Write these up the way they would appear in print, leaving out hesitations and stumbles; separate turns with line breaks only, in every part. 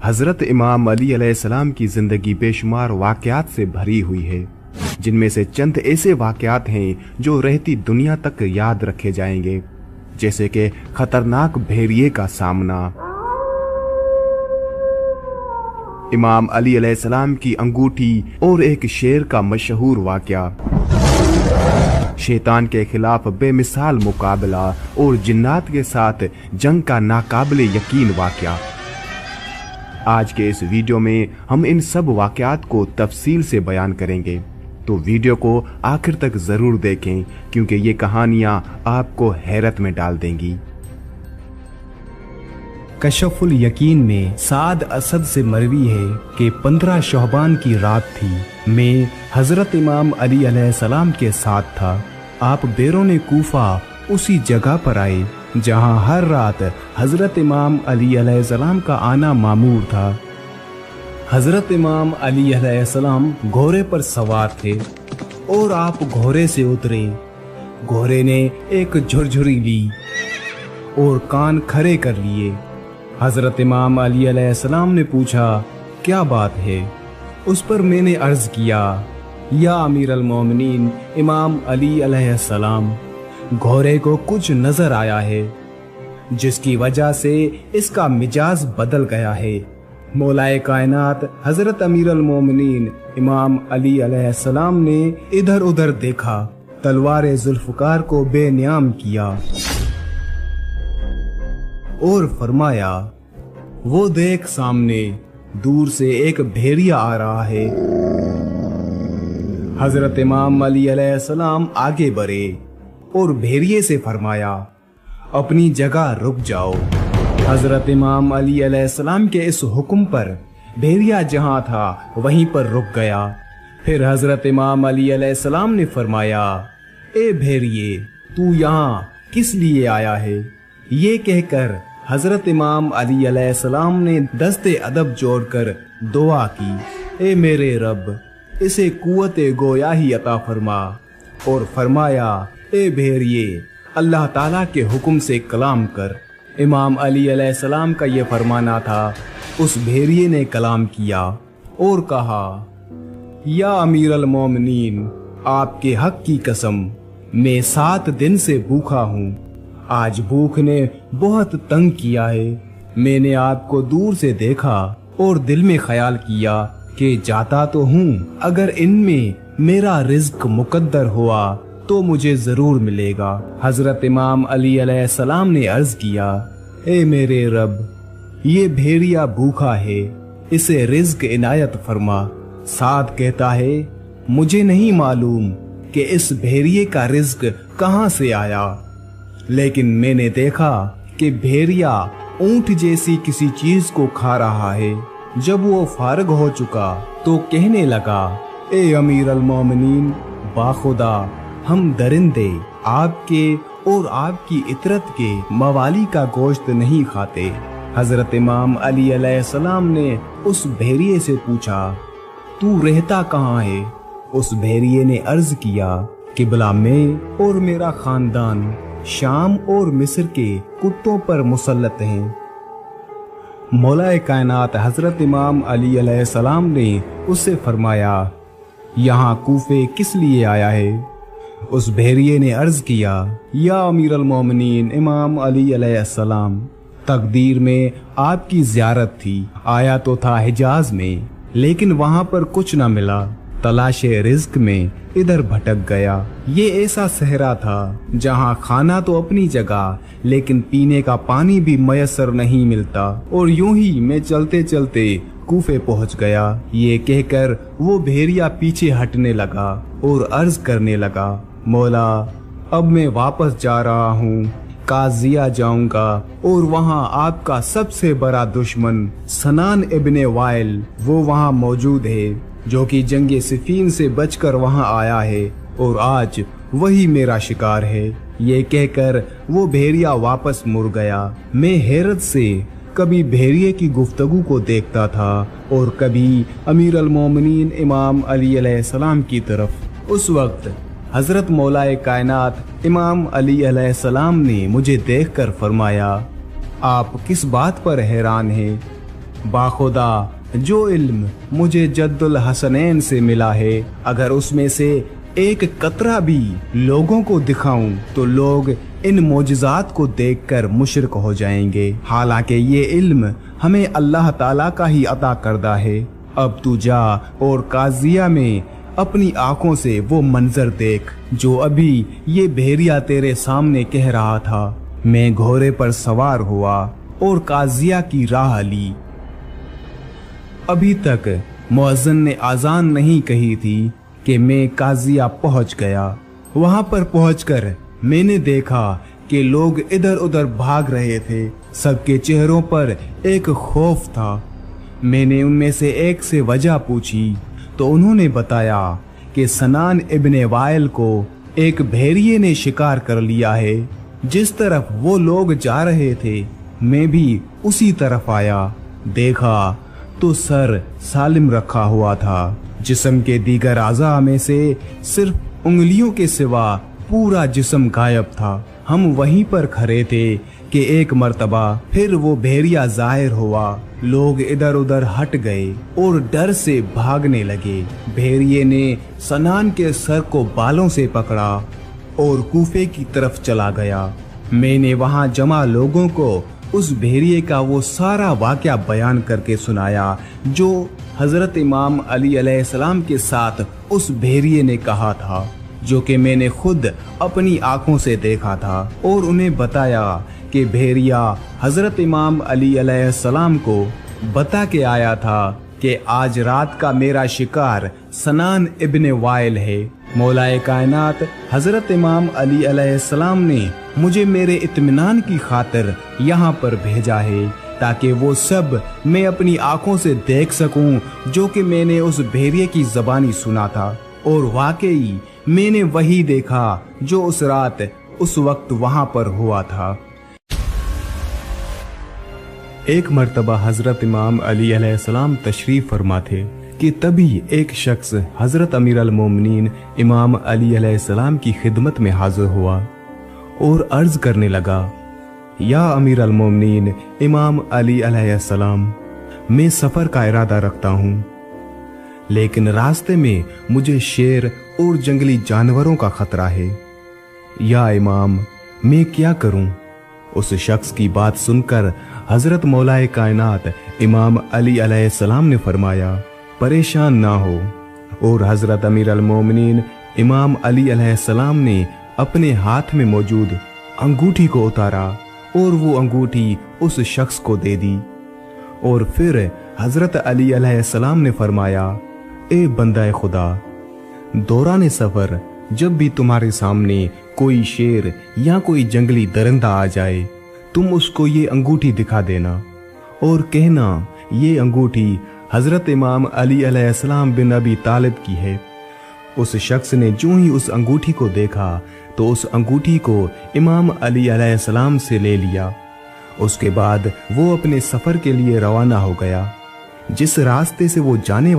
हजरत इमाम अली अलैहिस्सलाम की जिंदगी बेशुमार वाकयात से भरी हुई है, जिनमें से चंद ऐसे वाकयात हैं जो रहती दुनिया तक याद रखे जाएंगे, जैसे कि खतरनाक भेड़िए का सामना, इमाम अली अलैहिस्सलाम की अंगूठी और एक शेर का मशहूर वाकया, शैतान के खिलाफ बेमिसाल मुकाबला और जिन्नात के साथ जंग का नाकाबिले यकीन वाकया। आज के इस वीडियो में हम इन सब वाकयात को तफसील से बयान करेंगे, तो वीडियो को आखिर तक जरूर देखें क्योंकि ये कहानियां आपको हैरत में डाल देंगी।
कशफुल यकीन में साद असद से मरवी है कि 15 शौबान की रात थी। मैं हजरत इमाम अली अलैहिस्सलाम के साथ था। आप बैरून कूफा उसी जगह पर आए जहां हर रात हजरत इमाम अली अलैहिस्सलाम का आना मामूर था। हजरत इमाम अली अलैहिस्सलाम घोड़े पर सवार थे और आप घोड़े से उतरे। घोड़े ने एक झुरझुरी ली और कान खड़े कर लिए। हजरत इमाम अली अलैहिस्सलाम ने पूछा, क्या बात है? उस पर मैंने अर्ज किया, या अमीर अल मोमिनीन इमाम अली अलैहिस्सलाम, घोड़े को कुछ नजर आया है जिसकी वजह से इसका मिजाज बदल गया है। मौलाए कायनात हजरत अमीर अल मोमिनीन इमाम अली अलैहिस्सलाम ने इधर उधर देखा, तलवार जुल्फकार को बेनियाम किया और फरमाया, वो देख सामने दूर से एक भेड़िया आ रहा है। हजरत इमाम अली अलैहिस्सलाम आगे बढ़े और भेड़िए से फरमाया, अपनी जगह रुक जाओ। हजरत इमाम अली अलैहिस्सलाम के इस हुक्म पर भेड़िया जहां था वहीं पर रुक गया। फिर हजरत इमाम अली अलैहिस्सलाम ने फरमाया, ए भेड़िए, तू यहाँ किस लिए आया है? ये कहकर हजरत इमाम अली अलैहिस्सलाम ने दस्ते अदब जोड़कर दुआ की, ए मेरे रब, इसे कुव्वते गोया ही अता फरमा। और फरमाया, ए भेड़िए, अल्लाह ताला के हुक्म से कलाम कर। इमाम अली अलैहिस्सलाम का ये फरमाना था। उस भेड़िए ने कलाम किया और कहा, या अमीर अल मोमिनीन, आपके हक की कसम, मैं 7 दिन से भूखा हूँ। आज भूख ने बहुत तंग किया है। मैंने आपको दूर से देखा और दिल में ख्याल किया कि जाता तो हूँ, अगर इनमें मेरा रिज्क मुकद्दर हुआ तो मुझे जरूर मिलेगा। हजरत इमाम अली अलैहिस्सलाम ने अर्ज किया, ए मेरे रब, ये भेड़िया भूखा है, इसे रिज्क इनायत फरमा। साद कहता है, मुझे नहीं मालूम कि इस भेड़िए का रिज्क कहाँ से आया, लेकिन मैंने देखा कि भेड़िया ऊंट जैसी किसी चीज को खा रहा है। जब वो फारग हो चुका तो कहने लगा, ए अमीर अल मोमिनीन, बाखुदा हम दरिंदे आपके और आपकी इतरत के मवाली का गोश्त नहीं खाते। हजरत इमाम अली अलैहिस्सलाम ने उस भेड़िए से पूछा, तू रहता कहाँ है? उस भेड़िए ने अर्ज किया, किबला में और मेरा खानदान शाम और मिस्र के कुत्तों पर मुसल्लत हैं। मौलाए कायनात हजरत इमाम अली अलैहिस्सलाम ने उससे फरमाया, यहाँ कूफे किस लिए आया है? उस भेड़िए ने अर्ज किया, या अमीर अल मोमिनीन इमाम अली अलैहिस्सलाम, तकदीर में आपकी ज़ियारत थी। आया तो था हिजाज में, लेकिन वहाँ पर कुछ न मिला। तलाशे रिज्क में इधर भटक गया। ये ऐसा सहरा था जहाँ खाना तो अपनी जगह, लेकिन पीने का पानी भी मयसर नहीं मिलता। और यूं ही मैं चलते चलते कूफे पहुँच गया। ये कहकर वो भेड़िया पीछे हटने लगा और अर्ज करने लगा, मौला, अब मैं वापस जा रहा हूँ, काजिया जाऊंगा और वहाँ आपका सबसे बड़ा दुश्मन सनान इब्ने वाइल वो वहाँ मौजूद है, जो कि जंगे सिफीन से बचकर वहां आया है और आज वही मेरा शिकार है। ये कहकर वो भेड़िया वापस मुड़ गया। मैं हैरत से कभी भेड़िए की गुफ्तगू को देखता था और कभी अमीर अल मोमिनीन इमाम अली अलैहिस्सलाम की तरफ। उस वक्त हजरत मौलाए कायनात इमाम अली अलैहिस्सलाम ने मुझे देखकर फरमाया, आप किस बात पर हैरान हैं? बाखुदा जो इल्म मुझे जद्दुल हसनैन से मिला है, अगर उसमें से एक कतरा भी लोगों को दिखाऊं तो लोग इन मोजज़ात को देखकर मुशरिक हो जाएंगे। हालांकि ये इल्म हमें अल्लाह ताला का ही अता करदा है। अब तू जा और काजिया में अपनी आंखों से वो मंजर देख जो अभी ये भेड़िया तेरे सामने कह रहा था। मैं घोड़े पर सवार हुआ और काजिया की राह ली। अभी तक मुअज्जिन ने आजान नहीं कही थी कि मैं काजिया पहुंच गया। वहां पर पहुंचकर मैंने देखा कि लोग इधर उधर भाग रहे थे। सबके चेहरों पर एक खौफ था। मैंने उनमें से एक से वजह पूछी तो उन्होंने बताया कि सनान इब्ने वाइल को एक भेड़िए ने शिकार कर लिया है। जिस तरफ वो लोग जा रहे थे मैं भी उसी तरफ आया। देखा तो सर सालिम रखा हुआ था। जिस्म के दीगर आज़ा में से सिर्फ उंगलियों के सिवा पूरा जिस्म गायब था। हम वहीं पर खड़े थे कि एक मर्तबा फिर वो भेड़िया जाहिर हुआ। लोग इधर उधर हट गए और डर से भागने लगे। भेड़िए ने सनान के सर को बालों से पकड़ा और कूफे की तरफ चला गया। मैंने वहां जमा लोगों को उस भेड़िए का वो सारा वाकया बयान करके सुनाया जो हजरत इमाम अली अलैहिस्सलाम के साथ उस भेड़िए ने कहा था, जो कि मैंने खुद अपनी आंखों से देखा था। और उन्हें बताया कि भेड़िया हजरत इमाम अली अलैहिस्सलाम को बता के आया था कि आज रात का मेरा शिकार सनान इब्ने वाइल है। मौलाए कायनात हजरत इमाम अली अलैहिस्सलाम ने मुझे मेरे इत्मीनान की खातिर यहाँ पर भेजा है ताकि वो सब मैं अपनी आंखों से देख सकूं जो कि मैंने उस भेड़िए की ज़बानी सुना था। और वाकई मैंने वही देखा जो उस रात उस वक्त वहां पर हुआ था।
एक मर्तबा हजरत इमाम अली अलैहिस्सलाम तशरीफ फरमा थे कि तभी एक शख्स हजरत अमीर अल मोमिनीन इमाम अली अलैहिस्सलाम की खिदमत में हाजिर हुआ और अर्ज करने लगा, या अमीर अल मोमिनीन इमाम अली अलैहिस्सलाम, मैं सफर का इरादा रखता हूँ, लेकिन रास्ते में मुझे शेर और जंगली जानवरों का खतरा है। या इमाम, मैं क्या करूं? उस शख्स की बात सुनकर हजरत मौलाए कायनात इमाम अली अलैहिस्सलाम ने फरमाया, परेशान ना हो। और हजरत अमीर अल मोमिनीन इमाम अली अलैहिस्सलाम ने अपने हाथ में मौजूद अंगूठी को उतारा और वो अंगूठी उस शख्स को दे दी। और फिर हजरत अली अलैहिस्सलाम ने फरमाया, ए बंदा खुदा, दौरान सफर जब भी तुम्हारे सामने कोई शेर या कोई जंगली दरिंदा आ जाए, तुम उसको ये अंगूठी दिखा देना और कहना ये अंगूठी हजरत इमाम अली अलैहिस्सलाम बिन अबी तालिब की है। उस शख्स ने जो ही उस अंगूठी को देखा तो उस अंगूठी को इमाम अली अलैहिस्सलाम से ले लिया। उसके बाद वो अपने सफर के लिए रवाना हो गया। जिस रास्ते से वो जाने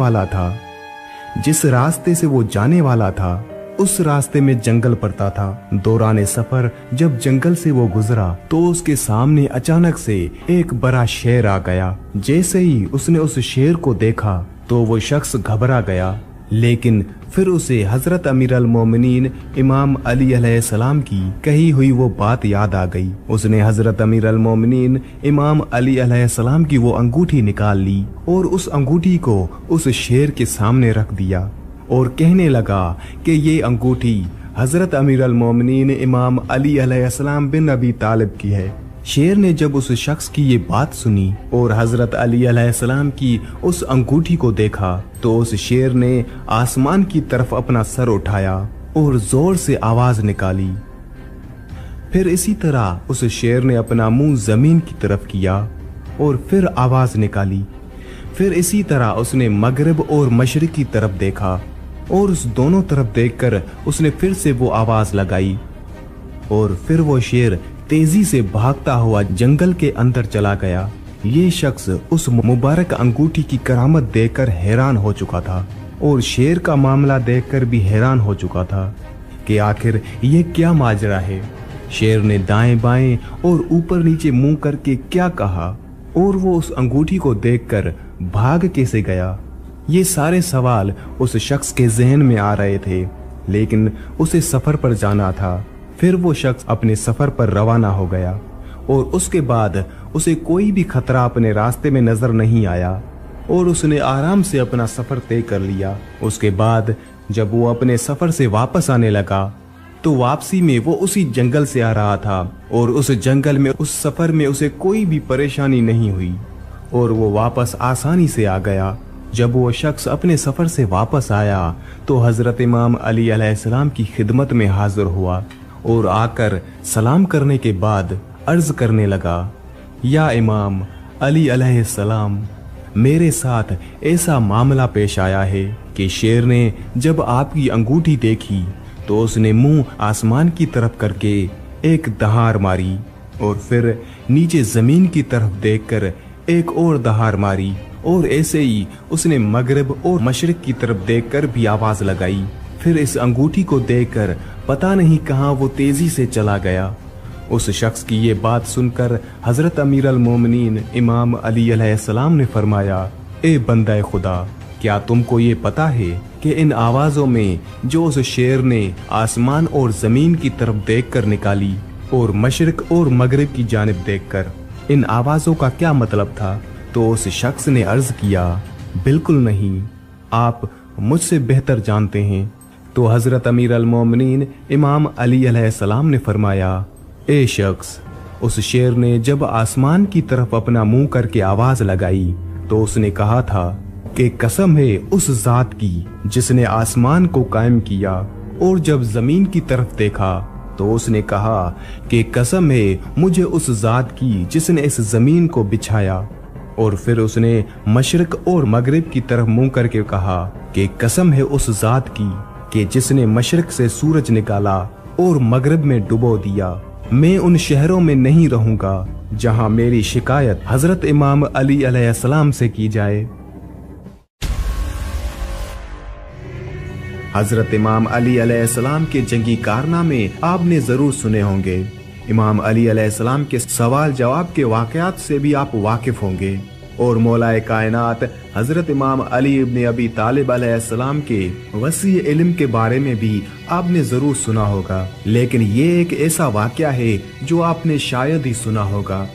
वाला था उस रास्ते में जंगल पड़ता था। दौरान सफर जब जंगल से वो गुजरा तो उसके सामने अचानक से एक बड़ा शेर आ गया। जैसे ही उसने उस शेर को देखा तो वो शख्स घबरा गया, लेकिन फिर उसे हजरत अमीर अल मोमिनीन इमाम अली अलैहिस्सलाम की कही हुई वो बात याद आ गई। उसने हजरत अमीर अल मोमिनीन इमाम अली अलैहिस्सलाम की वो अंगूठी निकाल ली और उस अंगूठी को उस शेर के सामने रख दिया और कहने लगा कि ये अंगूठी हजरत अमीर अल मोमिनीन इमाम अली अलैहिस्सलाम बिन अबी तालिब की है। शेर ने जब उस शख्स की ये बात सुनी और हजरत अली अलैहिस्सलाम की उस अंगूठी को देखा तो उस शेर ने आसमान की तरफ अपना सर उठाया और जोर से आवाज निकाली। फिर इसी तरह उस शेर ने अपना मुंह जमीन की तरफ किया और फिर आवाज निकाली। फिर इसी तरह उसने मगरिब और मशरिक की तरफ देखा और उस दोनों तरफ देखकर उसने फिर से वो आवाज लगाई और फिर वो शेर तेजी से भागता हुआ जंगल के अंदर चला गया। ये शख्स उस मुबारक अंगूठी की करामत देखकर हैरान हो चुका था और शेर का मामला देखकर भी हैरान हो चुका था कि आखिर ये क्या माजरा है। शेर ने दाएं बाएं और ऊपर नीचे मुंह करके क्या कहा
और वो उस अंगूठी को देखकर भाग कैसे गया? ये सारे सवाल उस शख्स के जहन में आ रहे थे, लेकिन उसे सफर पर जाना था। फिर वो शख्स अपने सफर पर रवाना हो गया और उसके बाद उसे कोई भी खतरा अपने रास्ते में नजर नहीं आया और उसने आराम से अपना सफर तय कर लिया। उसके बाद जब वो अपने सफर से वापस आने लगा तो वापसी में वो उसी जंगल से आ रहा था और उस जंगल में उस सफर में उसे कोई भी परेशानी नहीं हुई और वो वापस आसानी से आ गया। जब वो शख्स अपने सफर से वापस आया तो हजरत इमाम अली अलैहिस्सलाम की खिदमत में हाजिर हुआ और आकर सलाम करने के बाद अर्ज करने लगा, या इमाम अली अलैहिस्सलाम, मेरे साथ ऐसा मामला पेश आया है कि शेर ने जब आपकी अंगूठी देखी तो उसने मुंह आसमान की तरफ करके एक दहाड़ मारी और फिर नीचे जमीन की तरफ देखकर एक और दहाड़ मारी और ऐसे ही उसने मगरिब और मशरिक की तरफ देखकर भी आवाज लगाई। फिर इस अंगूठी को देखकर पता नहीं कहां वो तेजी से चला गया। उस शख्स की ये बात सुनकर हजरत अमीर अल मोमिनीन इमाम अली अलैहिस्सलाम ने फरमाया, ए बंदा खुदा, क्या तुमको ये पता है कि इन आवाजों में जो उस शेर ने आसमान और जमीन की तरफ देखकर निकाली और मशरिक और मगरिब की जानिब देखकर, इन आवाजों का क्या मतलब था? तो उस शख्स ने अर्ज किया, बिल्कुल नहीं, आप मुझसे बेहतर जानते हैं। तो हजरत अमीर अल मोमिनीन इमाम अली अलैहिस्सलाम ने फरमाया, ए शख्स, उस शेर ने जब आसमान की तरफ अपना मुंह करके आवाज लगाई तो उसने कहा था कि कसम है उस जात की जिसने आसमान को कायम किया, और जब जमीन की तरफ देखा तो उसने कहा कि कसम है मुझे उस जात की जिसने इस जमीन को बिछाया, और फिर उसने मशरिक और मगरिब की तरफ मुंह करके कहा कि कसम है उस जात की कि जिसने मशरिक से सूरज निकाला और मगरिब में डुबो दिया। मैं उन शहरों में नहीं रहूंगा जहां मेरी शिकायत हजरत इमाम अली अलैहिस्सलाम से की जाए। हजरत इमाम अली अलैहिस्सलाम के जंगी कारनामे आपने जरूर सुने होंगे। इमाम अली अलैहिस्सलाम के सवाल जवाब के वाकयात से भी आप वाकिफ होंगे और मौलाए कायनात हजरत इमाम अली इब्न अबी तालिब अलैहिस्सलाम के वसी इल्म के बारे में भी आपने जरूर सुना होगा, लेकिन ये एक ऐसा वाकया है जो आपने शायद ही सुना होगा।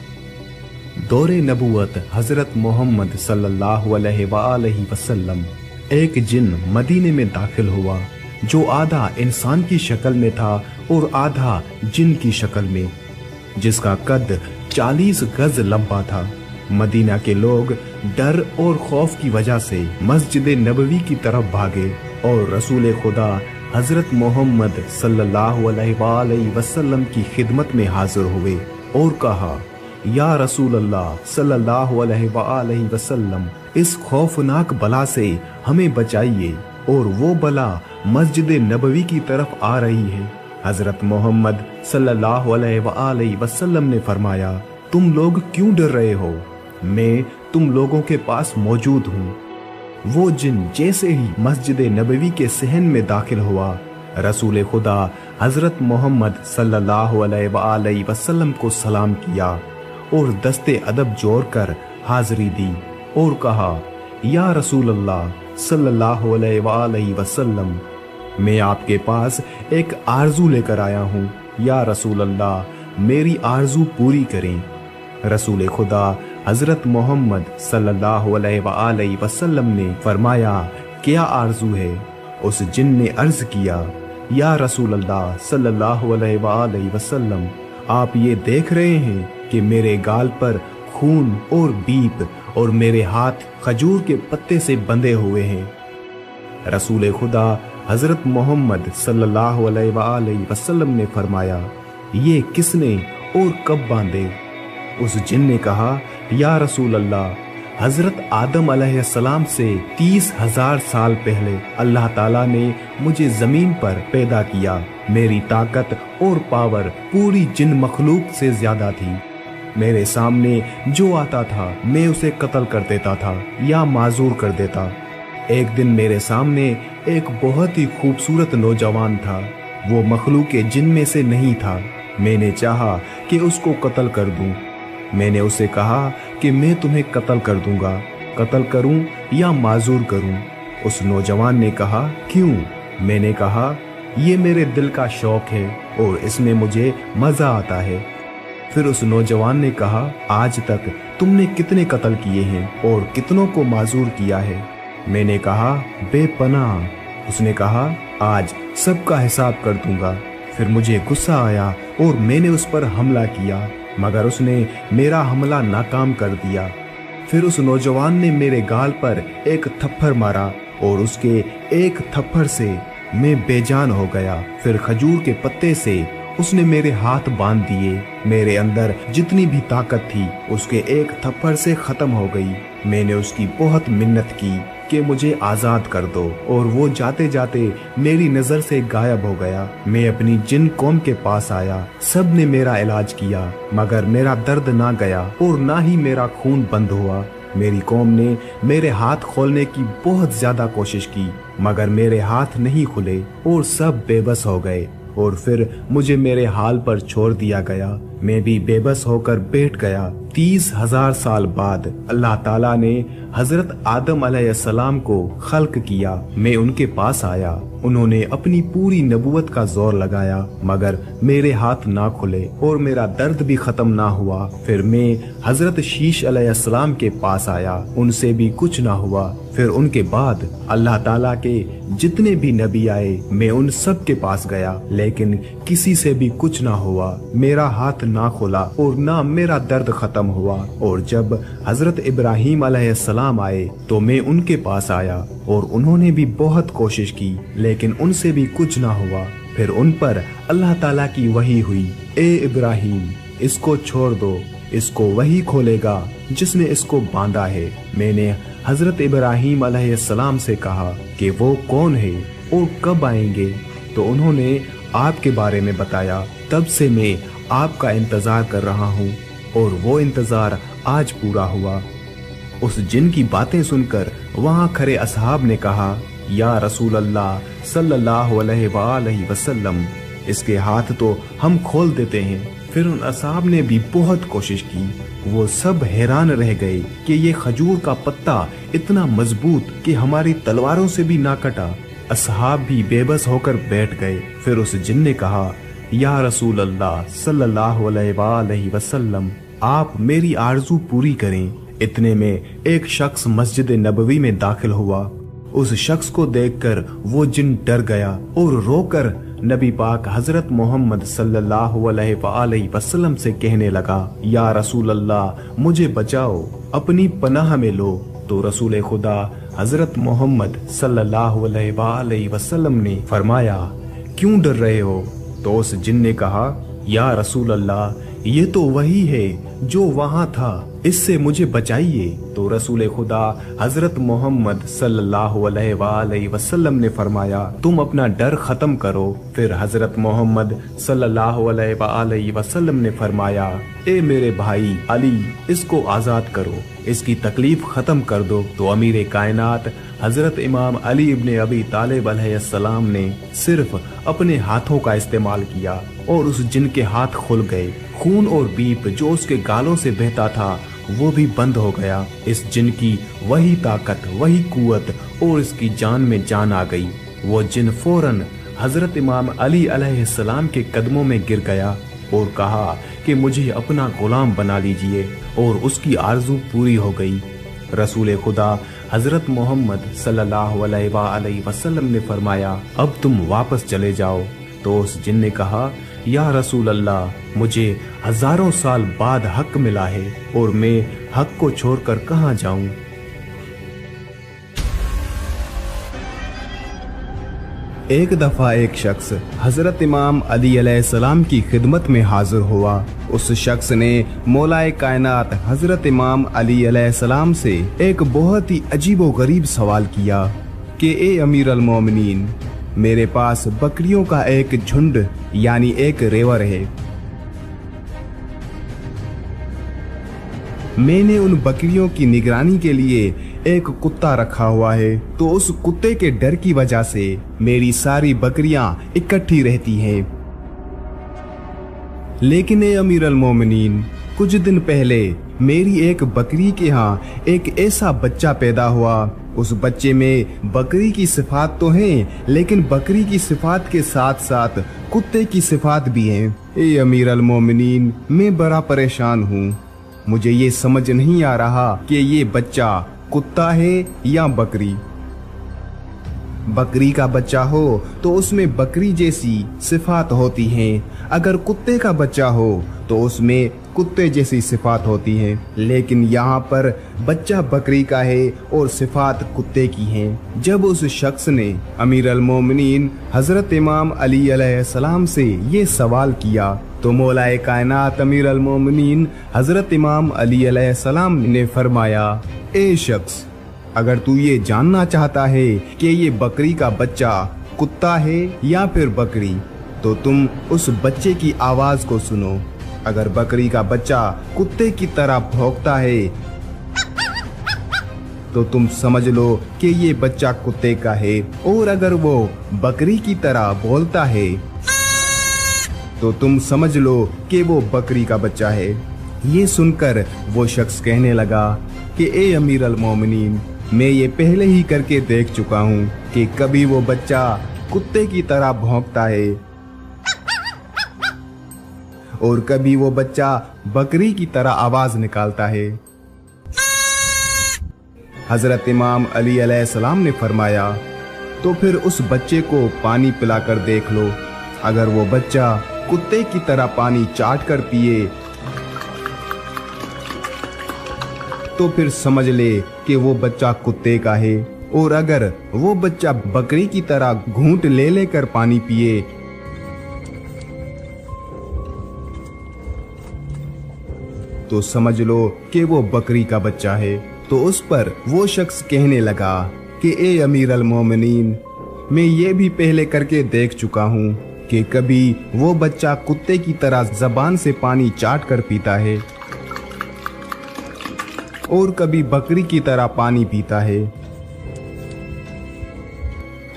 दौरे नबूवत हजरत मोहम्मद सल्लल्लाहु अलैहि वसल्लम एक जिन मदीने में दाखिल हुआ जो आधा इंसान की शक्ल में था और आधा जिन की शक्ल में, जिसका कद 40 गज लंबा था। मदीना के लोग डर और खौफ की वजह से मस्जिद नबवी की तरफ भागे और रसूल खुदा हजरत मोहम्मद सल्लल्लाहु अलैहि वसल्लम की खिदमत में हाजिर हुए और कहा, या रसूल अल्लाह सल्लल्लाहु अलैहि वसल्लम, इस खौफनाक बला से हमें बचाइए और वो बला मस्जिद नबवी की तरफ आ रही है। हजरत मोहम्मद सल्लल्लाहु अलैहि वसल्लम ने फरमाया, तुम लोग क्यों डर रहे हो? मैं तुम लोगों के पास मौजूद हूँ। वो जिन जैसे ही मस्जिद नबवी के सहन में दाखिल हुआ, रसूल खुदा हजरत मोहम्मद सल्लल्लाहु अलैहि वसल्लम को सलाम किया और दस्ते अदब जोड़कर हाजिरी दी और कहा, या रसूल अल्लाह सल्लल्लाहु अलैहि वसल्लम, मैं आपके पास एक आरजू लेकर आया हूँ। या रसूल अल्लाह, मेरी आरजू पूरी करें। रसूल खुदा हजरत मोहम्मद सल्लल्लाहु अलैहि वसल्लम ने फरमाया, क्या आरजू है? उस जिन ने अर्ज किया, या रसूल अल्लाह सल्लल्लाहु अलैहि वसल्लम, आप ये देख रहे हैं कि मेरे गाल पर खून और बीप और मेरे हाथ खजूर के पत्ते से बंधे हुए हैं। रसूल खुदा हजरत मोहम्मद सल्लल्लाहु अलैहि वसल्लम ने फरमाया, ये किसने और कब बांधे? उस जिन ने कहा, या रसूल अल्लाह, हजरत आदम अलैहिस्सलाम से 30,000 साल पहले अल्लाह ताला ने मुझे जमीन पर पैदा किया। मेरी ताकत और पावर पूरी जिन मखलूक से ज्यादा थी। मेरे सामने जो आता था मैं उसे कत्ल कर देता था या माजूर कर देता। एक दिन मेरे सामने एक बहुत ही खूबसूरत नौजवान था। वो मखलूक जिन में से नहीं था। मैंने चाहा कि उसको कत्ल कर दूं। मैंने उसे कहा कि मैं तुम्हें कत्ल कर दूंगा, कत्ल करूं या माजूर करूं। उस नौजवान ने कहा, क्यों? मैंने कहा, ये मेरे दिल का शौक है और इसमें मुझे मजा आता है। फिर उस नौजवान ने कहा, आज तक तुमने कितने कत्ल किए हैं और कितनों को माजूर किया है? मैंने कहा, बेपनाह। उसने कहा, आज सबका हिसाब कर दूंगा। फिर मुझे गुस्सा आया और मैंने उस पर हमला किया, मगर उसने मेरा हमला नाकाम कर दिया। फिर उस नौजवान ने मेरे गाल पर एक थप्पड़ मारा और उसके एक थप्पड़ से मैं बेजान हो गया। फिर खजूर के पत्ते से उसने मेरे हाथ बांध दिए। मेरे अंदर जितनी भी ताकत थी उसके एक थप्पड़ से खत्म हो गई। मैंने उसकी बहुत मिन्नत की कि मुझे आजाद कर दो, और वो जाते जाते मेरी नजर से गायब हो गया। मैं अपनी जिन कौम के पास आया, सब ने मेरा इलाज किया, मगर मेरा दर्द ना गया और ना ही मेरा खून बंद हुआ। मेरी कौम ने मेरे हाथ खोलने की बहुत ज्यादा कोशिश की, मगर मेरे हाथ नहीं खुले और सब बेबस हो गए। और फिर मुझे मेरे हाल पर छोड़ दिया गया। मैं भी बेबस होकर बैठ गया। 30,000 साल बाद अल्लाह ताला ने हजरत आदम अलैहिस्सलाम को खल्क किया। मैं उनके पास आया। उन्होंने अपनी पूरी नबूवत का जोर लगाया, मगर मेरे हाथ ना खुले और मेरा दर्द भी खत्म ना हुआ। फिर मैं हजरत शीश अलैहिस्सलाम के पास आया, उनसे भी कुछ ना हुआ। फिर उनके बाद अल्लाह ताला के जितने भी नबी आए, मैं उन सब के पास गया, लेकिन किसी से भी कुछ ना हुआ। मेरा हाथ ना खुला और ना मेरा दर्द खत्म हुआ। और जब हजरत इब्राहीम अलैहिस्सलाम आए तो मैं उनके पास आया, और उन्होंने भी बहुत कोशिश की, लेकिन उनसे भी कुछ ना हुआ। फिर उन पर अल्लाह ताला की वही हुई, ए इब्राहीम, इसको छोड़ दो, इसको वही खोलेगा जिसने इसको बांधा है। मैंने हजरत इब्राहीम अलैहिस्सलाम से कहा कि वो कौन है और कब आएंगे, तो उन्होंने आपके बारे में बताया। तब से मैं आपका इंतजार कर रहा हूँ, और वो इंतजार आज पूरा हुआ। उस जिन की बातें सुनकर वहाँ खड़े असहाब ने कहा, या रसूल अल्लाह सल्लल्लाहु अलैहि वसल्लम, इसके हाथ तो हम खोल देते हैं। फिर उन असहाब ने भी बहुत कोशिश की। वो सब हैरान रह गए कि ये खजूर का पत्ता इतना मजबूत कि हमारी तलवारों से भी ना कटा। असहाब भी बेबस होकर बैठ गए। फिर उस जिन ने कहा, या रसूल अल्लाह सल्लल्लाहु अलैहि वसल्लम, आप मेरी आरज़ू पूरी करें। इतने में एक शख्स मस्जिद नबवी में दाखिल हुआ। उस शख्स को देखकर वो जिन डर गया और रोकर नबी पाक हजरत मोहम्मद सल्लल्लाहु अलैहि वसल्लम से कहने लगा, या रसूल अल्लाह, मुझे बचाओ, अपनी पनाह में लो। तो रसूल खुदा हजरत मोहम्मद सल्लल्लाहु अलैहि वसल्लम ने फरमाया, क्यों डर रहे हो? तो उस जिन ने कहा, या रसूल अल्लाह, ये तो वही है जो वहाँ था, इससे मुझे बचाइए। तो रसूल खुदा हजरत मोहम्मद सल्लल्लाहु अलैहि वसल्लम ने फरमाया, तुम अपना डर खत्म करो। फिर हजरत मोहम्मद सल्लल्लाहु अलैहि वसल्लम ने फरमाया, ए मेरे भाई अली, इसको आजाद करो, इसकी तकलीफ खत्म कर दो। तो अमीर कायनात हजरत इमाम अली इब्ने अबी तालिब अलैहिस्सलाम ने सिर्फ अपने हाथों का इस्तेमाल किया और उस जिन के हाथ खुल गए। खून और बीप जो उसके गालों से बहता था वो भी बंद हो गया। इस जिन की वही ताकत, वही कुव्वत और इसकी जान में जान आ गई। वो जिन फौरन हजरत इमाम अली अलैहिस्सलाम के कदमों में गिर गया और कहा कि मुझे अपना गुलाम बना लीजिए, और उसकी आरजू पूरी हो गई। रसूल खुदा हजरत मोहम्मद सल्लल्लाहु अलैहि वसल्लम ने फरमाया, अब तुम वापस चले जाओ। तो उस जिन ने कहा, या रसूल अल्लाह, मुझे हजारों साल बाद हक मिला है और मैं हक को छोड़कर कहाँ जाऊं?
एक दफा एक शख्स हजरत इमाम अली अलैहिस्सलाम की खिदमत में हाजिर हुआ। उस शख्स ने मौलाए कायनात हजरत इमाम अली अलैहिस्सलाम से एक बहुत ही अजीबो गरीब सवाल किया कि ए अमीर अल मोमिनीन, मेरे पास बकरियों का एक झुंड यानी एक रेवर है। मैंने उन बकरियों की निगरानी के लिए एक कुत्ता रखा हुआ है, तो उस कुत्ते के डर की वजह से मेरी सारी बकरियां इकट्ठी रहती हैं। लेकिन ए अमीर अल मोमिनीन,
कुछ दिन पहले मेरी एक बकरी के यहाँ एक ऐसा बच्चा पैदा हुआ। उस बच्चे में बकरी की सिफात तो हैं, लेकिन बकरी की सिफात के साथ साथ कुत्ते की सिफात भी हैं। ए अमीर अल मोमिनीन, मैं बड़ा परेशान हूँ। मुझे ये समझ नहीं आ रहा कि ये बच्चा कुत्ता है या बकरी। बकरी का बच्चा हो तो उसमें बकरी जैसी सिफात होती हैं, अगर कुत्ते का बच्चा हो तो उसमें कुत्ते जैसी सिफात होती हैं। लेकिन यहाँ पर बच्चा बकरी का है और सिफात कुत्ते की हैं। जब उस शख्स ने अमीर अल मोमिनीन हजरत इमाम अली अलैहिस्सलाम से ये सवाल किया तो मौलाए कायनात अमीर अल मोमिनीन हजरत इमाम अली अलैहिस्सलाम ने फरमाया, ए शख्स, अगर तू ये जानना चाहता है कि ये बकरी का बच्चा कुत्ता है या फिर बकरी, तो तुम उस बच्चे की आवाज को सुनो। अगर बकरी का बच्चा कुत्ते की तरह भौंकता है तो तुम समझ लो कि ये बच्चा कुत्ते का है, और अगर वो बकरी की तरह बोलता है तो तुम समझ लो कि वो बकरी का बच्चा है। ये सुनकर वो शख्स कहने लगा कि ए अमीर अल मोमिनीन, मैं ये पहले ही करके देख चुका हूँ कि कभी वो बच्चा कुत्ते की तरह भौंकता है और कभी वो बच्चा बकरी की तरह आवाज निकालता है। हजरत इमाम अली अलैहिस्सलाम ने फरमाया, तो फिर उस बच्चे को पानी पिलाकर देख लो। अगर वो बच्चा कुत्ते की तरह पानी चाट कर पिए तो फिर समझ ले कि वो बच्चा कुत्ते का है, और अगर वो बच्चा बकरी की तरह घूंट ले लेकर पानी पिए तो समझ लो कि वो बकरी का बच्चा है। तो उस पर वो शख्स कहने लगा कि ए अमीर अल मोमिनीन, मैं ये भी पहले करके देख चुका हूँ कि कभी वो बच्चा कुत्ते की तरह जबान से पानी चाट कर पीता है और कभी बकरी की तरह पानी पीता है।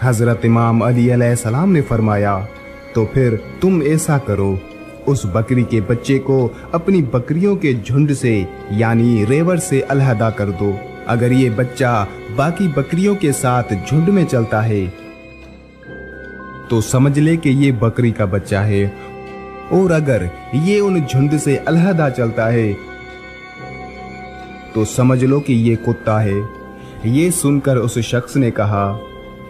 हजरत इमाम अली अलैहिस्सलाम ने फरमाया, तो फिर तुम ऐसा करो, उस बकरी के बच्चे को अपनी बकरियों के झुंड से यानी रेवर से अलहदा कर दो। अगर ये बच्चा बाकी बकरियों के साथ झुंड में चलता है तो समझ ले कि ये बकरी का बच्चा है, और अगर ये उन झुंड से अलहदा चलता है तो समझ लो कि ये कुत्ता है। ये सुनकर उस शख्स ने कहा,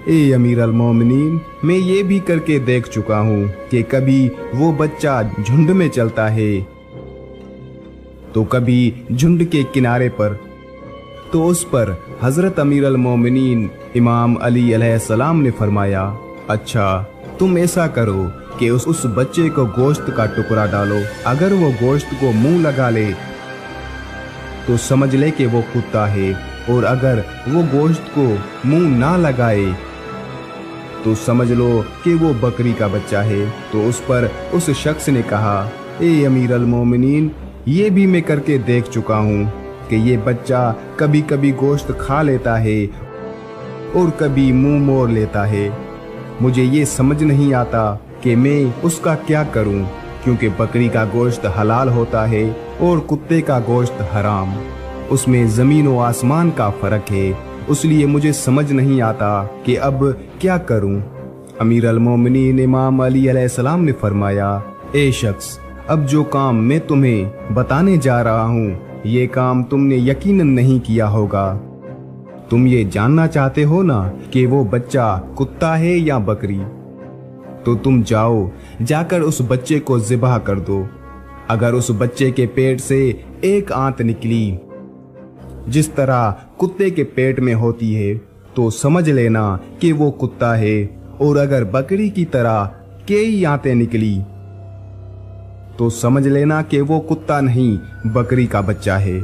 ए अमीर अल मोमिनीन, मैं ये भी करके देख चुका हूँ कि कभी वो बच्चा झुंड में चलता है तो कभी झुंड के किनारे पर। तो उस पर हजरत अमीर अल मोमिनीन इमाम अली अलैहिस्सलाम ने फरमाया, अच्छा, तुम ऐसा करो कि उस बच्चे को गोश्त का टुकड़ा डालो। अगर वो गोश्त को मुंह लगा ले तो समझ ले कि वो कुत्ता है, और अगर वो गोश्त को मुंह ना लगाए तो समझ लो कि वो बकरी का बच्चा है। तो उस पर उस शख्स ने कहा, ए अमीर अल मोमिनीन, ये भी मैं करके देख चुका हूँ कि ये बच्चा कभी कभी गोश्त खा लेता है और कभी मुंह मोड़ लेता है। मुझे ये समझ नहीं आता कि मैं उसका क्या करूं, क्योंकि बकरी का गोश्त हलाल होता है और कुत्ते का गोश्त हराम। उसमें जमीन व आसमान का फर्क है, इसलिए मुझे समझ नहीं आता कि अब क्या करूं। अमीर अल मोमिनीन इमाम अली अलैहिस्सलाम ने फरमाया, ए शख्स, अब जो काम मैं तुम्हें बताने जा रहा हूँ ये काम तुमने यकीनन नहीं किया होगा। तुम ये जानना चाहते हो ना कि वो बच्चा कुत्ता है या बकरी, तो तुम जाओ, जाकर उस बच्चे को ज़िबह कर दो। अगर उस बच्चे के पेट से एक आंत निकली जिस तरह कुत्ते के पेट में होती है तो समझ लेना कि वो कुत्ता है, और अगर बकरी की तरह कई आंतें निकली तो समझ लेना कि वो कुत्ता नहीं बकरी का बच्चा है।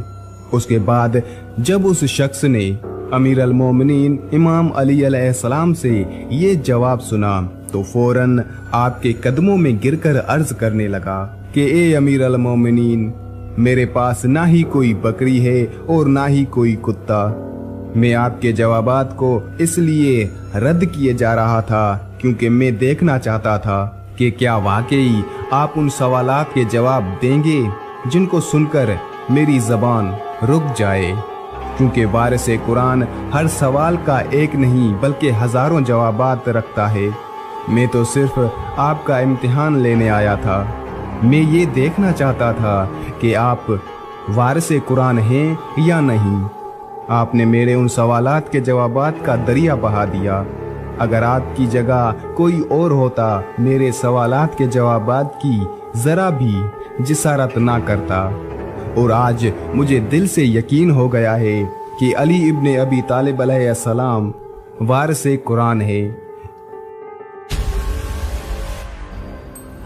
उसके बाद जब उस शख्स ने अमीर अल मोमिनीन इमाम अली अलैहिस्सलाम से ये जवाब सुना तो फौरन आपके कदमों में गिरकर अर्ज करने लगा कि ए अमीर अल मोमिनीन, मेरे पास ना ही कोई बकरी है और ना ही कोई कुत्ता। मैं आपके जवाबात को इसलिए रद्द किए जा रहा था क्योंकि मैं देखना चाहता था कि क्या वाकई आप उन सवालात के जवाब देंगे जिनको सुनकर मेरी जबान रुक जाए, क्योंकि वारिस कुरान हर सवाल का एक नहीं बल्कि हजारों जवाबात रखता है। मैं तो सिर्फ आपका इम्तिहान लेने आया था। मैं ये देखना चाहता था कि आप वारिस कुरान हैं या नहीं। आपने मेरे उन सवालात के जवाबात का दरिया बहा दिया। अगर आपकी जगह कोई और होता मेरे सवालात के जवाबात की जरा भी जिसारत ना करता। और आज मुझे दिल से यकीन हो गया है कि अली इब्ने अबी तालिब अलैहिस्सलाम वारिस कुरान है।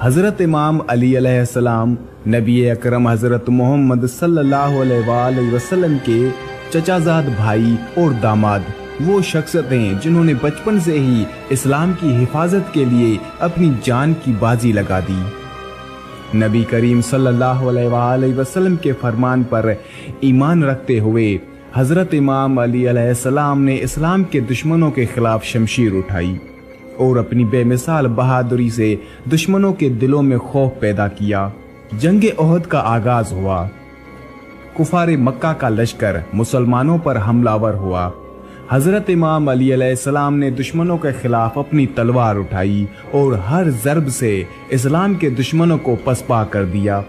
हजरत इमाम अली अलैहिस्सलाम नबी अकरम हजरत मोहम्मद सल्लल्लाहु अलैहि वसल्लम के चचाजाद भाई और दामाद वो शख्सियत हैं जिन्होंने बचपन से ही इस्लाम की हिफाजत के लिए अपनी जान की बाजी लगा दी। नबी करीम सल्लल्लाहु अलैहि वसल्लम के फरमान पर ईमान रखते हुए हजरत इमाम अली अलैहिस्सलाम ने इस्लाम के दुश्मनों के खिलाफ शमशीर उठाई और अपनी बेमिसाल बहादुरी से दुश्मनों के दिलों में खौफ पैदा किया। जंग ओहद का आगाज हुआ। कुफार मक्का का लश्कर मुसलमानों पर हमलावर हुआ। हजरत इमाम अली अलैहिस्सलाम ने दुश्मनों के खिलाफ अपनी तलवार उठाई और हर ज़र्ब से इस्लाम के दुश्मनों को पसपा कर दिया।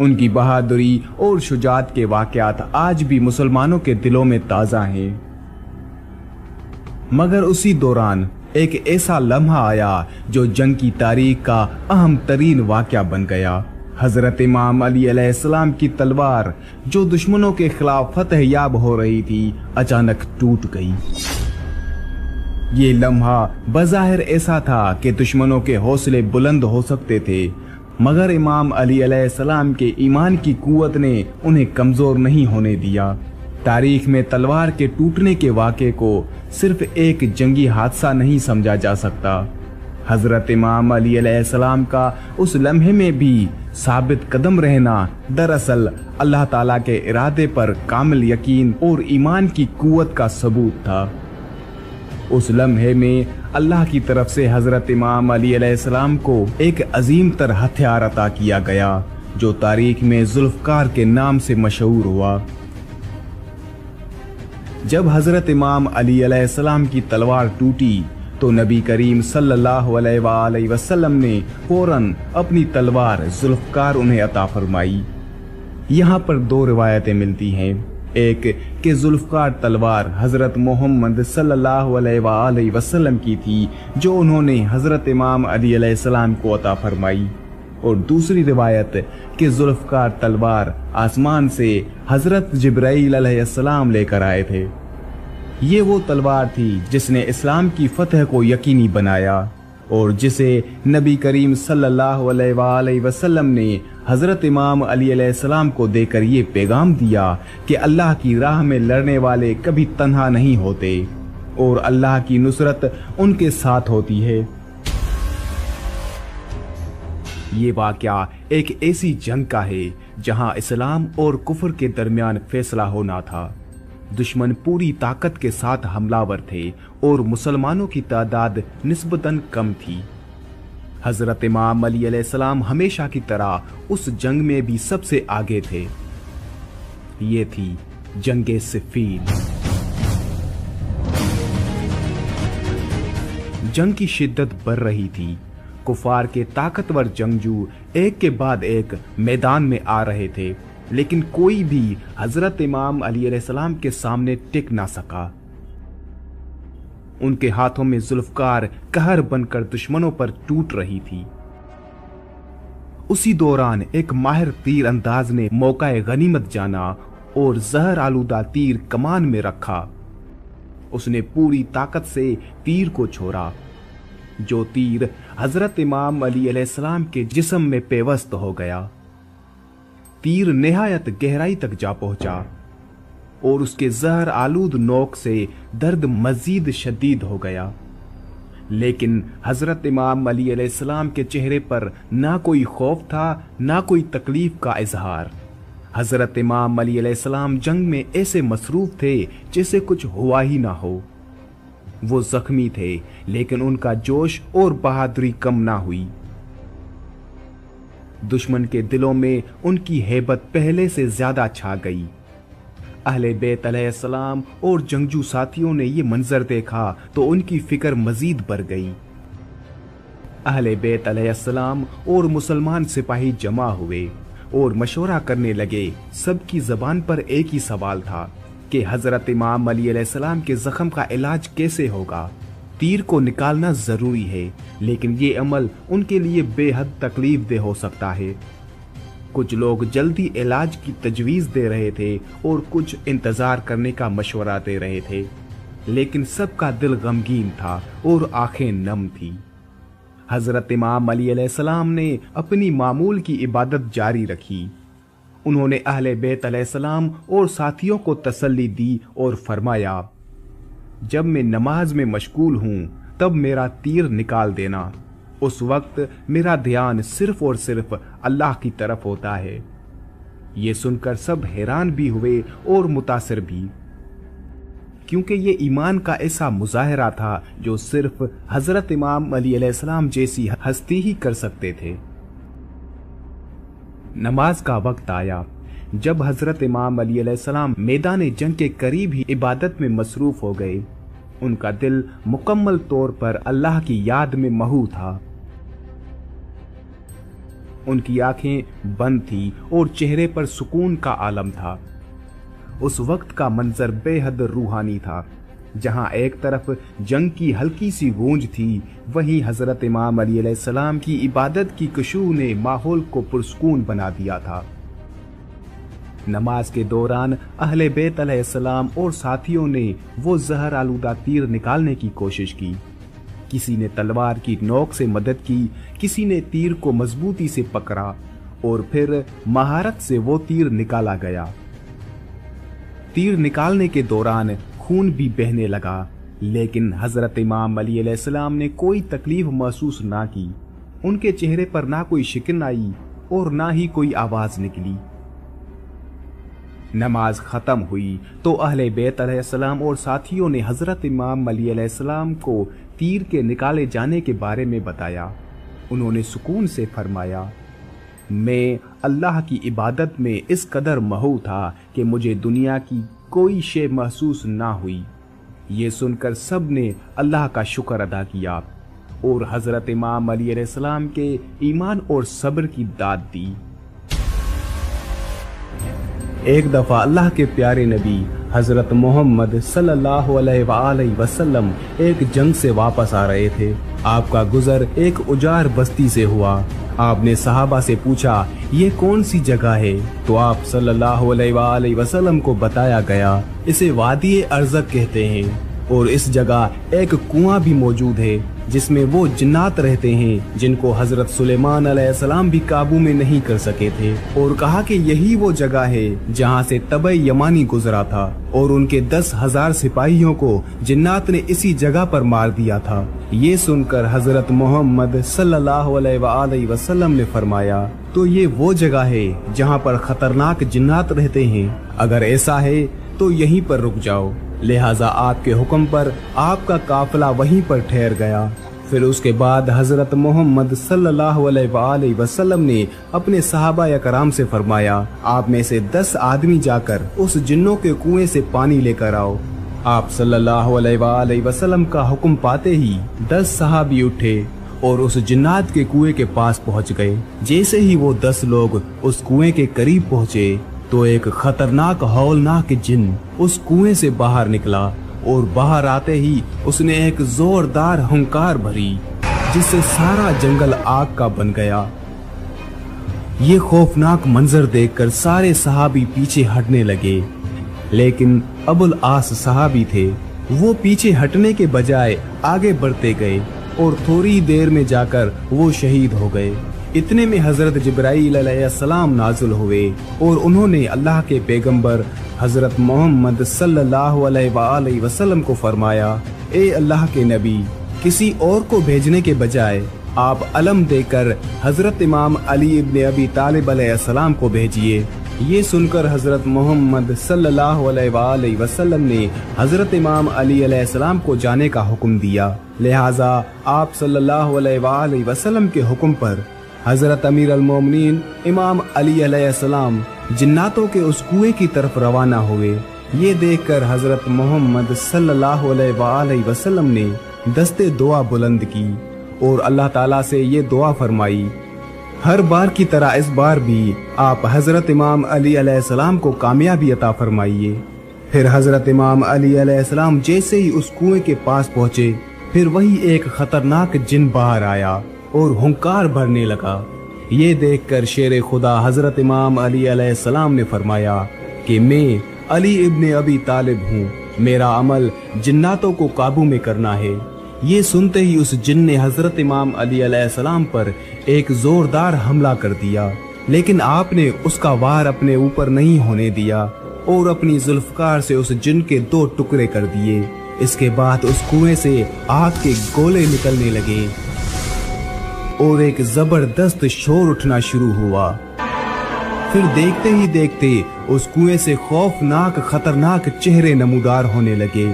उनकी बहादुरी और शुजाअत के वाक़यात आज भी मुसलमानों के दिलों में ताज़ा हैं। मगर उसी दौरान एक ऐसा लम्हा आया जो जंग की तारीख का अहम तरीन वाक़या बन गया। हजरत इमाम अली अलैहिस्सलाम की तलवार जो दुश्मनों के खिलाफ फतह याब हो रही थी अचानक टूट गई। ये लम्हा बज़ाहिर ऐसा था कि दुश्मनों के हौसले बुलंद हो सकते थे, मगर इमाम अली अलैहिस्सलाम के ईमान की कुव्वत ने उन्हें कमजोर नहीं होने दिया। तारीख में तलवार के टूटने के वाक़े को सिर्फ एक जंगी हादसा नहीं समझा जा सकता। हजरत इमाम अली अलैहिस्सलाम का उस लम्हे में भी साबित कदम रहना दरअसल अल्लाह ताला के इरादे पर कामिल यकीन और ईमान की कुव्वत का सबूत था। उस लम्हे में अल्लाह की तरफ से हजरत इमाम अली अलैहिस्सलाम को एक अजीम तर हथियार अता किया गया जो तारीख में जुल्फकार के नाम से मशहूर हुआ। जब हजरत इमाम अली अलैहिस्सलाम की तलवार टूटी तो नबी करीम सल्लल्लाहु अलैहि वसल्लम ने फौरन अपनी तलवार जुल्फकार उन्हें अता फरमाई। यहाँ पर दो रिवायतें मिलती हैं, एक कि जुल्फकार तलवार हजरत मोहम्मद सल्लल्लाहु अलैहि वसल्लम की थी जो उन्होंने हजरत इमाम अली अलैहिस्सलाम को अता फरमाई, और दूसरी रिवायत कि जुल्फकार तलवार आसमान से हजरत जिब्राईल अलैहिस्सलाम लेकर आए थे। ये वो तलवार थी जिसने इस्लाम की फतह को यकीनी बनाया और जिसे नबी करीम सल्लल्लाहु अलैहि वसल्लम ने हजरत इमाम अली अलैहिस्सलाम को देकर ये पैगाम दिया कि अल्लाह की राह में लड़ने वाले कभी तन्हा नहीं होते और अल्लाह की नुसरत उनके साथ होती है। ये वाक़या एक ऐसी जंग का है जहां इस्लाम और कुफ्र के दरमियान फैसला होना था। दुश्मन पूरी ताकत के साथ हमलावर थे और मुसलमानों की तादाद निस्बतन कम थी। हजरत इमाम अली अलैहिस्सलाम हमेशा की तरह उस जंग में भी सबसे आगे थे। ये थी जंगे सिफ़ीन। जंग की शिद्दत बढ़ रही थी। कुफार के ताकतवर जंगजू एक के बाद एक मैदान में आ रहे थे, लेकिन कोई भी हजरत इमाम अली अलैहिस्सलाम के सामने टिक ना सका। उनके हाथों में जुल्फकार कहर बनकर दुश्मनों पर टूट रही थी। उसी दौरान एक माहिर तीर अंदाज ने मौका गनीमत जाना और जहर आलूदा तीर कमान में रखा। उसने पूरी ताकत से तीर को छोड़ा, जो तीर हजरत इमाम अली अलैहिस्सलाम के जिस्म में पेवस्त हो गया। तीर निहायत गहराई तक जा पहुंचा और उसके जहर आलूद नोक से दर्द मजीद शदीद हो गया, लेकिन हजरत इमाम अली अलैहिस्सलाम के चेहरे पर ना कोई खौफ था ना कोई तकलीफ का इजहार। हजरत इमाम अली अलैहिस्सलाम जंग में ऐसे मसरूफ थे जैसे कुछ हुआ ही ना हो। वो जख्मी थे लेकिन उनका जोश और बहादुरी कम ना हुई।
दुश्मन के दिलों में उनकी हैबत पहले से ज्यादा छा गई। अहले बैत अलैहिस्सलाम और जंगजू साथियों ने ये मंजर देखा तो उनकी फिक्र मजीद बढ़ गई। अहले बैत अलैहिस्सलाम और मुसलमान सिपाही जमा हुए और मशवरा करने लगे। सबकी जबान पर एक ही सवाल था कि हजरत इमाम अली अलैहिस्सलाम के जख्म का इलाज कैसे होगा। तीर को निकालना जरूरी है, लेकिन ये अमल उनके लिए बेहद तकलीफ दे हो सकता है। कुछ लोग जल्दी इलाज की तजवीज दे रहे थे और कुछ इंतजार करने का मशवरा दे रहे थे, लेकिन सबका दिल गमगीन था और आंखें नम थी। हजरत इमाम अली अलैहिस्सलाम ने अपनी मामूल की इबादत जारी रखी। उन्होंने अहले बैत अलैहिस्सलाम और साथियों को तसल्ली दी और फरमाया, जब मैं नमाज में मशगूल हूं तब मेरा तीर निकाल देना। उस वक्त मेरा ध्यान सिर्फ और सिर्फ अल्लाह की तरफ होता है। ये सुनकर सब हैरान भी हुए और मुतासिर भी, क्योंकि ये ईमान का ऐसा मुजाहरा था जो सिर्फ हजरत इमाम अली अलैहिस्सलाम जैसी हस्ती ही कर सकते थे। नमाज का वक्त आया। जब हजरत इमाम अली अलैहिस्सलाम मैदान जंग के करीब ही इबादत में मसरूफ हो गए, उनका दिल मुकम्मल तौर पर अल्लाह की याद में महू था। उनकी आंखें बंद थी और चेहरे पर सुकून का आलम था। उस वक्त का मंजर बेहद रूहानी था। जहां एक तरफ जंग की हल्की सी गूंज थी, वहीं हजरत इमाम अली अलैहिस्सलाम की इबादत की खुशबू ने माहौल को पुरसकून बना दिया था। नमाज के दौरान अहले बैत अलैहिस्सलाम और साथियों ने वो जहर आलूदा तीर निकालने की कोशिश की। किसी ने तलवार की नोक से मदद की, किसी ने तीर को मजबूती से पकड़ा और फिर महारत से वो तीर निकाला गया। तीर निकालने के दौरान खून भी बहने लगा, लेकिन हजरत इमाम अली अलैहिस्सलाम ने कोई तकलीफ महसूस ना की। उनके चेहरे पर ना कोई शिकन आई और ना ही कोई आवाज निकली। नमाज खत्म हुई तो अहले बैत अलैहिस्सलाम और साथियों ने हजरत इमाम अली अलैहिस्सलाम को तीर के निकाले जाने के बारे में बताया। उन्होंने सुकून से फरमाया, मैं अल्लाह की इबादत में इस कदर महू था कि मुझे दुनिया की कोई शे महसूस ना हुई। ये सुनकर सब ने अल्लाह का शुक्र अदा किया और हजरत इमाम अली अलैहिस्सलाम के ईमान और सब्र की दाद दी। एक दफा अल्लाह के प्यारे नबी हजरत मोहम्मद सल्लल्लाहु अलैहि वसल्लम एक जंग से वापस आ रहे थे। आपका गुजर एक उजाड़ बस्ती से हुआ। आपने सहाबा से पूछा, ये कौन सी जगह है? तो आप सल्लल्लाहु अलैहि वसल्लम को बताया गया, इसे वादी अर्ज़क कहते हैं और इस जगह एक कुआं भी मौजूद है जिसमें वो जिन्नात रहते हैं जिनको हजरत सुलेमान अलैहिस्सलाम भी काबू में नहीं कर सके थे। और कहा कि यही वो जगह है जहां से तबे यमानी गुजरा था और उनके 10,000 सिपाहियों को जिन्नात ने इसी जगह पर मार दिया था। ये सुनकर हजरत मोहम्मद सल्लल्लाहु अलैहि वसल्लम ने फरमाया, तो ये वो जगह है जहां पर खतरनाक जिन्नात रहते हैं। अगर ऐसा है तो यहीं पर रुक जाओ। लिहाजा आपके हुक्म पर आपका काफिला वहीं पर ठहर गया। फिर उसके बाद हजरत मोहम्मद सल्लल्लाहु अलैहि वसल्लम ने अपने सहाबा कराम से फरमाया, आप में से 10 आदमी जाकर उस जिन्नों के कुएं से पानी लेकर आओ। आप सल्लल्लाहु अलैहि वसल्लम का हुक्म पाते ही 10 सहाबी उठे और उस जिन्नात के कुएं के पास पहुंच गए। जैसे ही वो 10 लोग उस कुएं के करीब पहुंचे तो एक खतरनाक हौलनाक जिन्न उस कुएं से बाहर निकला और बाहर आते ही उसने एक जोरदार हुंकार भरी जिससे सारा जंगल आग का बन गया। ये खौफनाक मंजर देखकर सारे सहाबी पीछे हटने लगे, लेकिन अबुल आस सहाबी थे, वो पीछे हटने के बजाय आगे बढ़ते गए और थोड़ी देर में जाकर वो शहीद हो गए। इतने में हजरत जिब्राईल अलैहिस्सलाम नाज़िल हुए और उन्होंने अल्लाह के पैगंबर हजरत मोहम्मद सल्लल्लाहु अलैहि वसल्लम को फरमाया, ए अल्लाह के नबी, किसी और को भेजने के बजाय आप अलम देकर हजरत इमाम अली इब्न अबी तालिब अलैहिस्सलाम को भेजिए। ये सुनकर हजरत मोहम्मद सल्लल्लाहु अलैहि वसल्लम ने हजरत इमाम अली अलैहिस्सलाम को जाने का हुक्म दिया। लिहाजा आप सल्लल्लाहु अलैहि वसल्लम के हुक्म पर
حضرت امیر المومنین امام علی علیہ السلام جناتوں کے اس کنویں کی طرف روانہ ہوئے۔ یہ دیکھ کر حضرت محمد صلی اللہ علیہ وآلہ وسلم نے دستے دعا بلند کی اور اللہ تعالیٰ سے یہ دعا فرمائی، ہر بار کی طرح اس بار بھی آپ حضرت امام علی علیہ السلام کو کامیابی عطا فرمائیے۔ پھر حضرت امام علی علیہ السلام جیسے ہی اس کنویں کے پاس پہنچے، پھر وہی ایک خطرناک جن باہر آیا اور ہنکار بھرنے لگا۔ یہ دیکھ کر شیر خدا حضرت امام علی علیہ السلام نے فرمایا کہ میں علی ابن ابی طالب ہوں، میرا عمل جناتوں کو قابو میں کرنا ہے۔ یہ سنتے ہی اس جن نے حضرت امام علی علیہ السلام پر ایک زوردار حملہ کر دیا، لیکن آپ نے اس کا وار اپنے اوپر نہیں ہونے دیا اور اپنی ذوالفقار سے اس جن کے 2 ٹکڑے کر دیے۔ اس کے بعد اس کنویں سے آگ کے گولے نکلنے لگے اور ایک زبردست شور اٹھنا شروع ہوا۔ پھر دیکھتے ہی دیکھتے اس کنویں سے خوفناک خطرناک چہرے نمودار ہونے لگے۔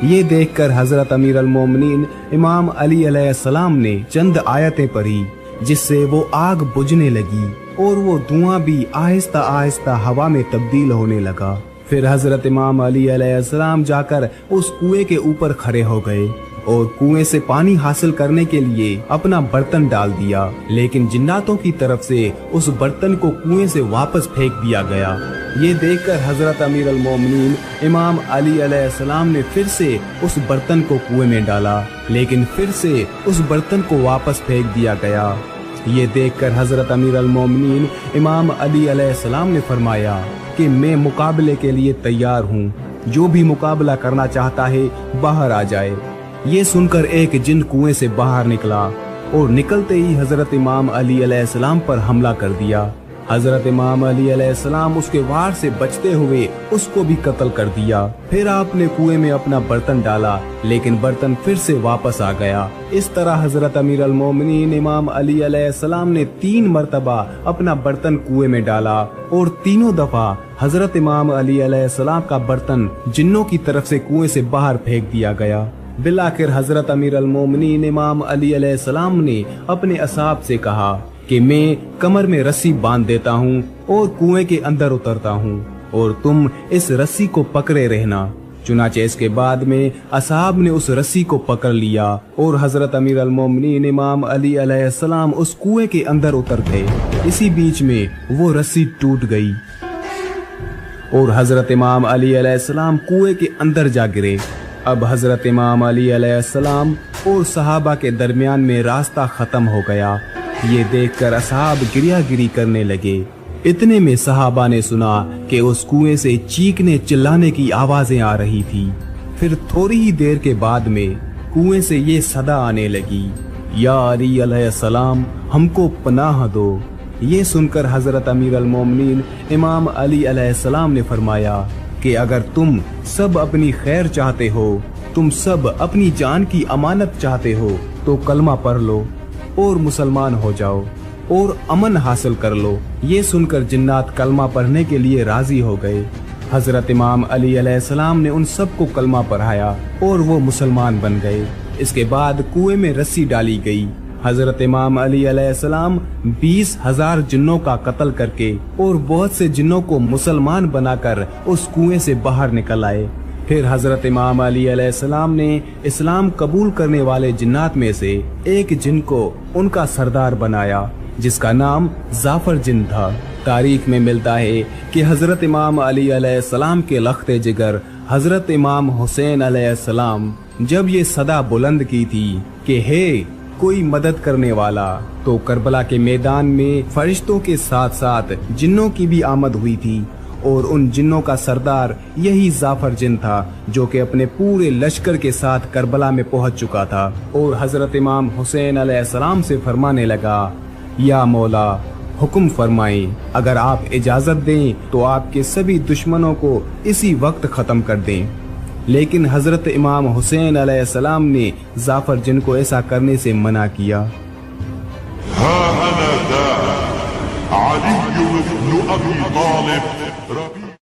یہ دیکھ کر حضرت امیر المومنین امام علی علیہ السلام نے چند آیتیں پڑھی، جس سے وہ آگ بجھنے لگی اور وہ دھواں بھی آہستہ آہستہ ہوا میں تبدیل ہونے لگا۔ پھر حضرت امام علی علیہ السلام جا کر اس کنویں کے اوپر کھڑے ہو گئے اور کنویں سے پانی حاصل کرنے کے لیے اپنا برتن ڈال دیا، لیکن جناتوں کی طرف سے اس برتن کو کنویں سے واپس پھینک دیا گیا۔ یہ دیکھ کر حضرت امیر المومنین امام علی علیہ السلام نے پھر سے اس برتن کو کنویں میں ڈالا، لیکن پھر سے اس برتن کو واپس پھینک دیا گیا۔ یہ دیکھ کر حضرت امیر المومنین امام علی علیہ السلام نے فرمایا کہ میں مقابلے کے لیے تیار ہوں، جو بھی مقابلہ کرنا چاہتا ہے باہر آ جائے۔ یہ سن کر ایک جن کنویں سے باہر نکلا اور نکلتے ہی حضرت امام علی علیہ السلام پر حملہ کر دیا۔ حضرت امام علی علیہ السلام اس کے وار سے بچتے ہوئے اس کو بھی قتل کر دیا۔ پھر آپ نے کنویں میں اپنا برتن ڈالا، لیکن برتن پھر سے واپس آ گیا۔ اس طرح حضرت امیر المومنین امام علی علیہ السلام نے 3 مرتبہ اپنا برتن کنویں میں ڈالا اور تینوں دفعہ حضرت امام علی علیہ السلام کا برتن جنوں کی طرف سے کنویں سے باہر پھینک دیا گیا۔ بالآخر حضرت امیر المومنین امام علی علیہ السلام نے اپنے اصحاب سے کہا کہ میں کمر میں رسی باندھ دیتا ہوں اور کنویں کے اندر اترتا ہوں اور تم اس رسی کو پکڑے رہنا۔ چنانچہ اس کے بعد میں اصحاب نے اس رسی کو پکڑ لیا اور حضرت امیر المومنین امام علی علیہ السلام اس کنویں کے اندر اتر گئے۔ اسی بیچ میں وہ رسی ٹوٹ گئی اور حضرت امام علی علیہ السلام کنویں کے اندر جا گرے۔ اب حضرت امام علی علیہ السلام اور صحابہ کے درمیان میں راستہ ختم ہو گیا۔ یہ دیکھ کر اصحاب گریا گری کرنے لگے۔ اتنے میں صحابہ نے سنا کہ اس کنویں سے چیخنے چلانے کی آوازیں آ رہی تھی۔ پھر تھوڑی ہی دیر کے بعد میں کنویں سے یہ صدا آنے لگی، یا علی علیہ السلام ہم کو پناہ دو۔ یہ سن کر حضرت امیر المومنین امام علی علیہ السلام نے فرمایا کہ اگر تم سب اپنی خیر چاہتے ہو، تم سب اپنی جان کی امانت چاہتے ہو، تو کلمہ پڑھ لو اور مسلمان ہو جاؤ اور امن حاصل کر لو۔ یہ سن کر جنات کلمہ پڑھنے کے لیے راضی ہو گئے۔ حضرت امام علی علیہ السلام نے ان سب کو کلمہ پڑھایا اور وہ مسلمان بن گئے۔ اس کے بعد کنویں میں رسی ڈالی گئی۔ حضرت امام علی علیہ السلام 20,000 جنوں کا قتل کر کے اور بہت سے جنوں کو مسلمان بنا کر اس کنویں سے باہر نکل آئے۔ پھر حضرت امام علی علیہ السلام نے اسلام قبول کرنے والے جنات میں سے ایک جن کو ان کا سردار بنایا، جس کا نام زعفر جن تھا۔ تاریخ میں ملتا ہے کہ حضرت امام علی علیہ السلام کے لخت جگر حضرت امام حسین علیہ السلام جب یہ صدا بلند کی تھی کہ ہے کوئی مدد کرنے والا، تو کربلا کے میدان میں فرشتوں کے ساتھ ساتھ جنوں کی بھی آمد ہوئی تھی، اور ان جنوں کا سردار یہی زعفر جن تھا جو کہ اپنے پورے لشکر کے ساتھ کربلا میں پہنچ چکا تھا، اور حضرت امام حسین علیہ السلام سے فرمانے لگا، یا مولا حکم فرمائیں، اگر آپ اجازت دیں تو آپ کے سبھی دشمنوں کو اسی وقت ختم کر دیں۔ لیکن حضرت امام حسین علیہ السلام نے زعفر جن کو ایسا کرنے سے منع کیا۔
علی بن ابی طالب